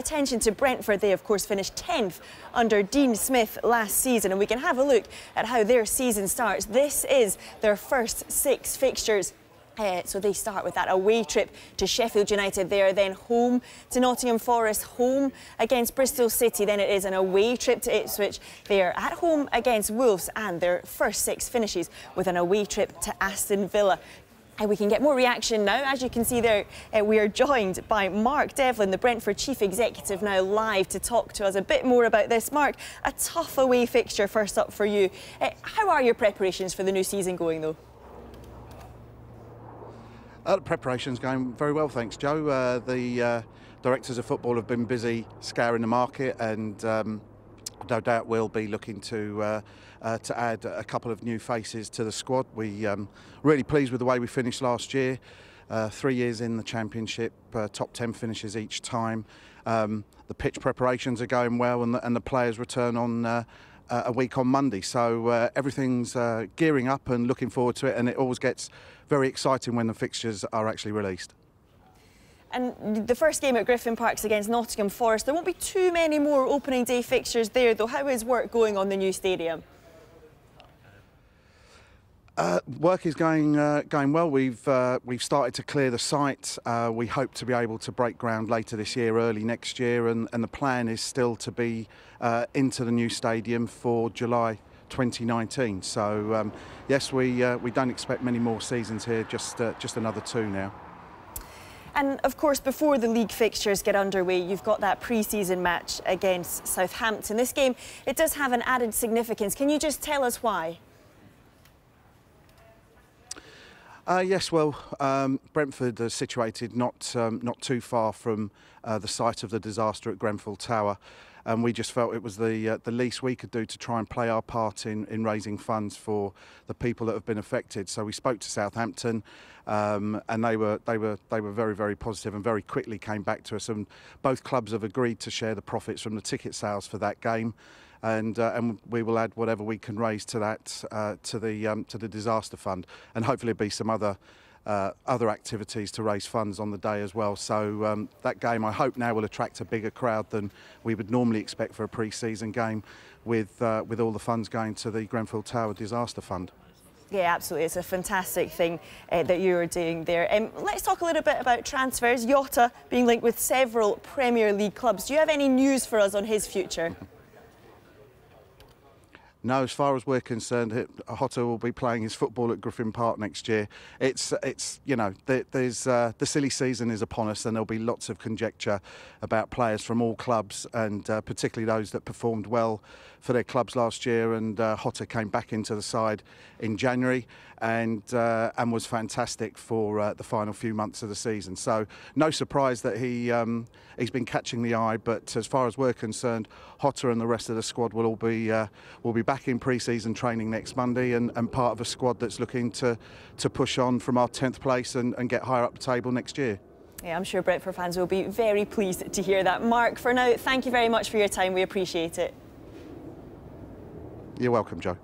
Attention to Brentford. They of course finished 10th under Dean Smith last season, and we can have a look at how their season starts. This is their first 6 fixtures. So they start with that away trip to Sheffield United. They are then home to Nottingham Forest, home against Bristol City. Then it is an away trip to Ipswich. They are at home against Wolves, and their first 6 finishes with an away trip to Aston Villa. And we can get more reaction now. As you can see there, we are joined by Mark Devlin, the Brentford Chief Executive, now live to talk to us a bit more about this. Mark, a tough away fixture first up for you. How are your preparations for the new season going, though? The preparation's going very well, thanks, Joe. The directors of football have been busy scouring the market, and no doubt we'll be looking to add a couple of new faces to the squad. We really pleased with the way we finished last year. 3 years in the Championship, top 10 finishes each time. The pitch preparations are going well, and the players return on a week on Monday. So everything's gearing up and looking forward to it, and it always gets very exciting when the fixtures are actually released. And the first game at Griffin Park's against Nottingham Forest. There won't be too many more opening day fixtures there, though. How is work going on the new stadium? Work is going well. We've started to clear the site. We hope to be able to break ground later this year, early next year, and the plan is still to be into the new stadium for July 2019. So yes, we don't expect many more seasons here. Just another 2 now. And of course, before the league fixtures get underway, you've got that pre-season match against Southampton. This game, it does have an added significance. Can you just tell us why? Yes, well, Brentford is situated not too far from the site of the disaster at Grenfell Tower, and we just felt it was the least we could do to try and play our part in raising funds for the people that have been affected. So we spoke to Southampton, and they were very, very positive and very quickly came back to us. And both clubs have agreed to share the profits from the ticket sales for that game. And we will add whatever we can raise to that to the disaster fund, and hopefully there'll be some other activities to raise funds on the day as well. So that game, I hope, now will attract a bigger crowd than we would normally expect for a pre-season game, with all the funds going to the Grenfell Tower disaster fund. Yeah, absolutely. It's a fantastic thing that you are doing there. Let's talk a little bit about transfers. Jota being linked with several Premier League clubs. Do you have any news for us on his future? No, as far as we're concerned, Jota will be playing his football at Griffin Park next year. It's you know, there's the silly season is upon us, and there'll be lots of conjecture about players from all clubs, and particularly those that performed well for their clubs last year. And Jota came back into the side in January and was fantastic for the final few months of the season. So no surprise that he's been catching the eye. But as far as we're concerned, Jota and the rest of the squad will all be back in pre-season training next Monday, and part of a squad that's looking to push on from our 10th place and get higher up the table next year. Yeah, I'm sure Brentford fans will be very pleased to hear that. Mark, for now, thank you very much for your time. We appreciate it. You're welcome, Joe.